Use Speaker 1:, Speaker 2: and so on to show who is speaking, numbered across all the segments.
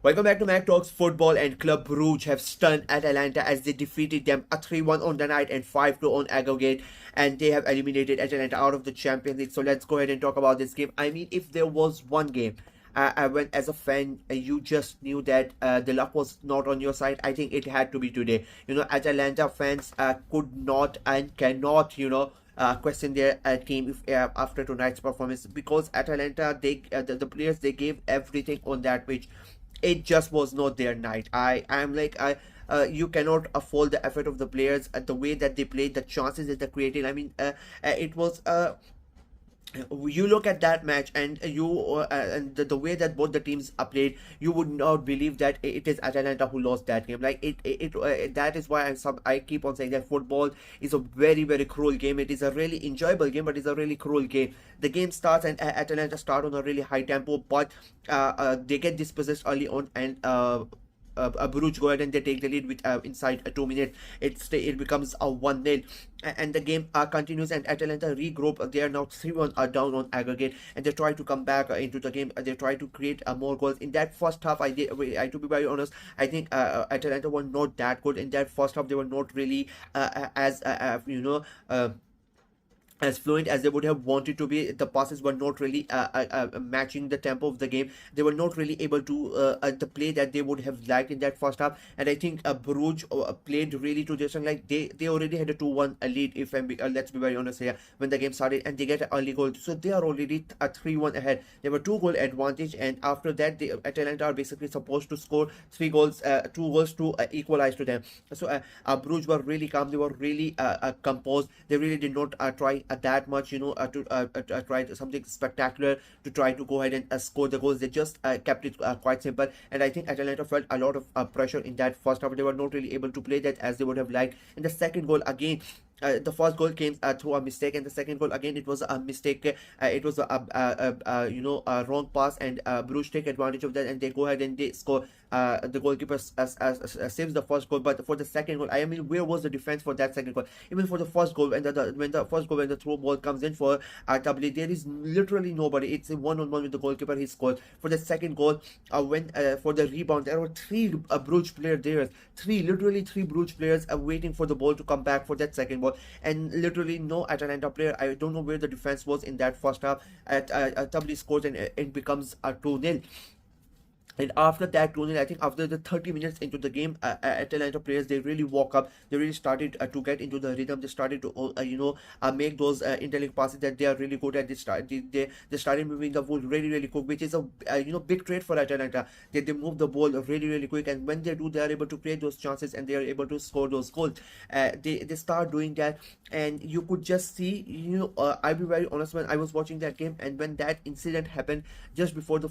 Speaker 1: Welcome back to Mac Talks Football, and Club Brugge have stunned Atalanta as they defeated them a 3-1 on the night and 5-2 on aggregate, and they have eliminated Atalanta out of the Champions League. So let's go ahead and talk about this game. I mean, if there was one game when as a fan you just knew that the luck was not on your side, I think it had to be today. Atalanta fans could not and cannot, question their team if, after tonight's performance, because Atalanta, the players, they gave everything on that pitch. It just was not their night. I'm like, I you cannot afford the effort of the players, the way that they played, the chances that they created. I mean, it was you look at that match, and the way that both the teams are played, you would not believe that it is Atalanta who lost that game. Like that is why I keep on saying that football is a very, very cruel game. It is a really enjoyable game, but it's a really cruel game. The game starts, and Atalanta start on a really high tempo, but they get dispossessed early on, and Brugge go ahead and they take the lead with inside 2 minutes. It becomes a 1-0, and the game continues, and Atalanta regroup. They are now 3-1 down on aggregate, and they try to come back into the game. They try to create more goals in that first half. To be very honest, I think Atalanta were not that good in that first half. They were not really as as fluent as they would have wanted to be. The passes were not really matching the tempo of the game. They were not really able to the play that they would have liked in that first half. And I think Bruges played really to this, and like they already had a 2-1 lead, if let's be very honest here, when the game started, and they get an early goal, so they are already a 3-1 ahead. They were 2-goal advantage, and after that Atalanta are basically supposed to score 3 goals, 2 goals to equalize to them. So Bruges were really calm. They were really composed. They really did not try that much, to try something spectacular to try to go ahead and score the goals. They just kept it quite simple, and I think Atalanta felt a lot of pressure in that first half. They were not really able to play that as they would have liked. In the second goal, again, the first goal came through a mistake, and the second goal, again, it was a mistake. It was a wrong pass, and Bruges take advantage of that, and they go ahead and they score. The goalkeeper saves the first goal, but for the second goal, I mean, where was the defense for that second goal? Even for the first goal, when the throw ball comes in for RW, there is literally nobody. It's a one-on-one with the goalkeeper. He scores. For the second goal, when for the rebound, there were three Bruges players there. Literally three Bruges players waiting for the ball to come back for that second ball, and literally no Atalanta player. I don't know where the defense was in that first half. RW scores, and it becomes a 2-0. And after that 2-0, I think after the 30 minutes into the game, Atalanta players, they really woke up. They really started to get into the rhythm. They started to make those intelligent passes that they are really good at. They started moving the ball really, really quick, which is a big trait for Atalanta. They move the ball really, really quick, and when they do, they are able to create those chances, and they are able to score those goals. They start doing that, and you could just see, I'll be very honest, when I was watching that game, and when that incident happened just before the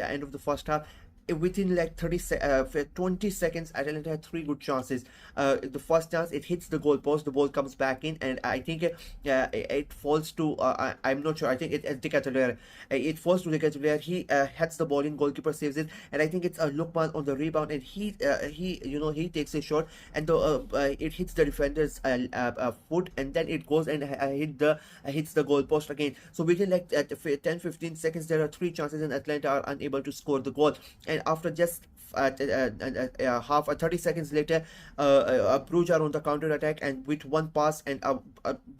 Speaker 1: end of the first half, within like 20 seconds, Atalanta had three good chances. The first chance, it hits the goal post, the ball comes back in, and I think it falls to I'm not sure, I think it's De Ketelaere. It falls to De Ketelaere. He heads the ball in, goalkeeper saves it, and I think it's a Lukman on the rebound, and he takes a shot, and it hits the defender's foot, and then it goes and hits the goal post again. So within like 10-15 seconds, there are three chances, and Atlanta are unable to score the goal. And after just 30 seconds later, Brugge are on the counter attack, and with one pass and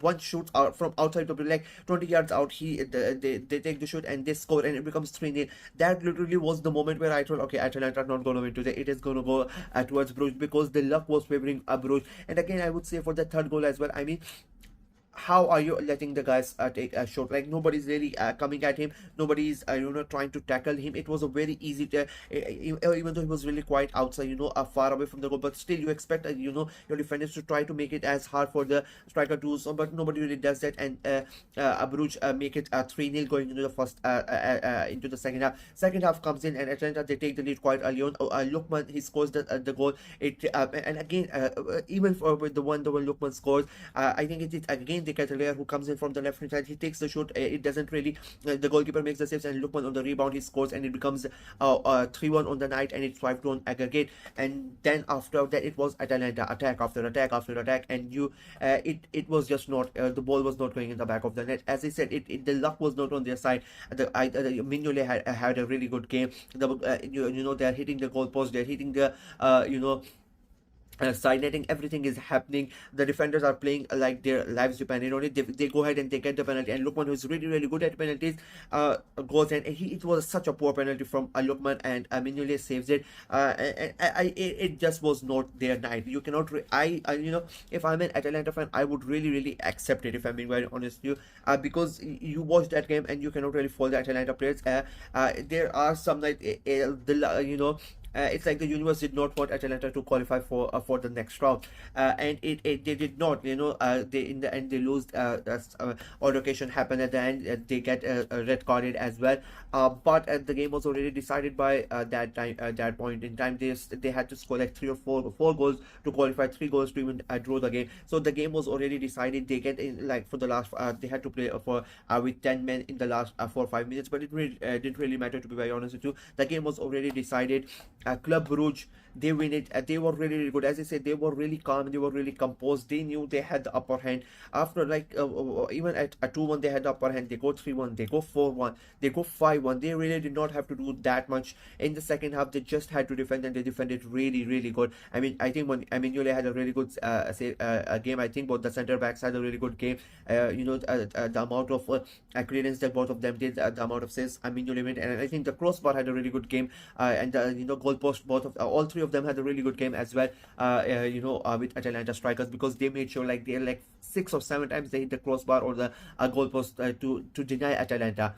Speaker 1: one shoot out from outside the like 20 yards out, they take the shoot and they score, and it becomes 3-0. That literally was the moment where I thought, okay, Atalanta are not going to win today. It is going to go towards Brugge, because the luck was favoring Brugge. And again, I would say for the third goal as well, I mean, how are you letting the guys take a shot? Like, nobody's really coming at him. Nobody's trying to tackle him. It was a very easy even though he was really quite outside, far away from the goal, but still you expect your defenders to try to make it as hard for the striker to do so, but nobody really does that. And Bruges make it 3-0 going into the first into the second half. Second half comes in, and Atlanta, they take the lead quite early on. Lukman, he scores the goal. And again, even for with the one Lukman scores, I think it is again De Ketelaere, who comes in from the left hand side. He takes the shot. It doesn't really. The goalkeeper makes the saves, and Lookman on the rebound, he scores, and it becomes 3-1 on the night, and it's 5-2 on aggregate. And then after that, it was Atalanta attack after attack after attack, and it was just not the ball was not going in the back of the net. As I said, the luck was not on their side. Mignolet had a really good game. They're hitting the goalpost, they're hitting the side netting, everything is happening. The defenders are playing like their lives depended on it. They go ahead and they get the penalty, and Lookman, who's really really good at penalties, goes, and it was such a poor penalty from Lookman, and Mignolet saves it. It just was not their night. You cannot if I'm an Atalanta fan, I would really really accept it, if I'm being very honest with you, because you watch that game and you cannot really follow the Atalanta players. There are some like it's like the universe did not want Atalanta to qualify for the next round, and they did not. They in the end they lose. Altercation happened at the end. They get red carded as well. But the game was already decided by that point in time. They had to score like three or four goals to qualify, 3 goals to even draw the game. So the game was already decided. They get in like for the last. They had to play for with 10 men in the last 4 or 5 minutes, but it really didn't really matter, to be very honest with you. The game was already decided. Club Brugge, they win it. They were really, really good. As I said, they were really calm. They were really composed. They knew they had the upper hand. After even at a 2-1, they had the upper hand. They go 3-1. They go 4-1. They go 5-1. They really did not have to do that much in the second half. They just had to defend, and they defended really, really good. I think when Mignolet had a really good game. I think both the centre backs had a really good game. The amount of clearance that both of them did, the amount of saves Mignolet made, and I think the crossbar had a really good game. And goalpost, all three of them had a really good game as well. With Atalanta strikers, because they made sure like they're like 6 or 7 times they hit the crossbar or the goalpost to deny Atalanta.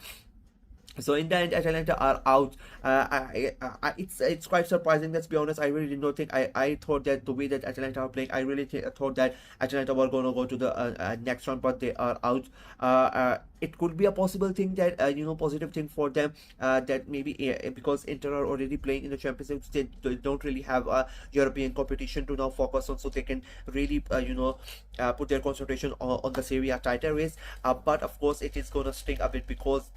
Speaker 1: So in the end, Atalanta are out. It's quite surprising. Let's be honest. I really did not think. I thought that the way that Atalanta are playing, I really thought that Atalanta were going to go to the next round, but they are out. It could be a possible thing that positive thing for them, that maybe because Inter are already playing in the Champions League, they don't really have a European competition to now focus on, so they can really put their concentration on the Serie A title race. But of course, it is going to sting a bit, because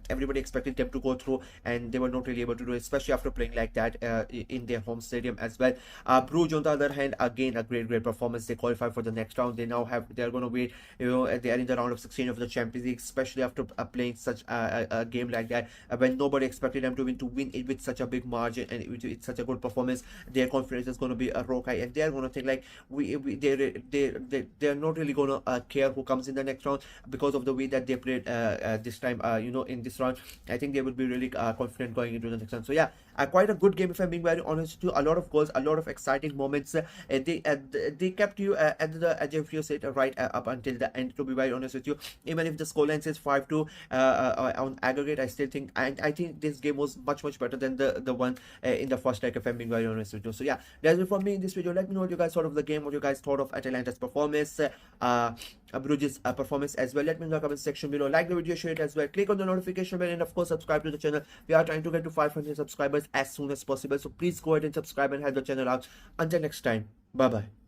Speaker 1: everybody expected them to go through, and they were not really able to do it, especially after playing like that in their home stadium as well. Brugge, on the other hand, again a great performance. They qualify for the next round. They are going to wait. They are in the round of 16 of the Champions League, especially after playing such a game like that, when nobody expected them to win it with such a big margin, and it's such a good performance. Their confidence is going to be a rock high, and they are going to think like they're not really going to care who comes in the next round, because of the way that they played this time. In this round, I think they would be really confident going into the next round. So yeah, quite a good game, if I'm being very honest with you. A lot of goals, a lot of exciting moments. They kept you at the edge of your seat right up until the end, to be very honest with you. Even if the scoreline says 5-2 on aggregate, I still think, and I think this game was much better than the one in the first leg, if I'm being very honest with you. So yeah, that's it from me in this video. Let me know what you guys thought of the game, what you guys thought of Atalanta's performance, Brugge's performance as well. Let me know in the comment section below. Like the video, share it as well. Click on the notification bell, and of course subscribe to the channel. We are trying to get to 500 subscribers as soon as possible, so please go ahead and subscribe and help the channel out. Until next time, bye bye.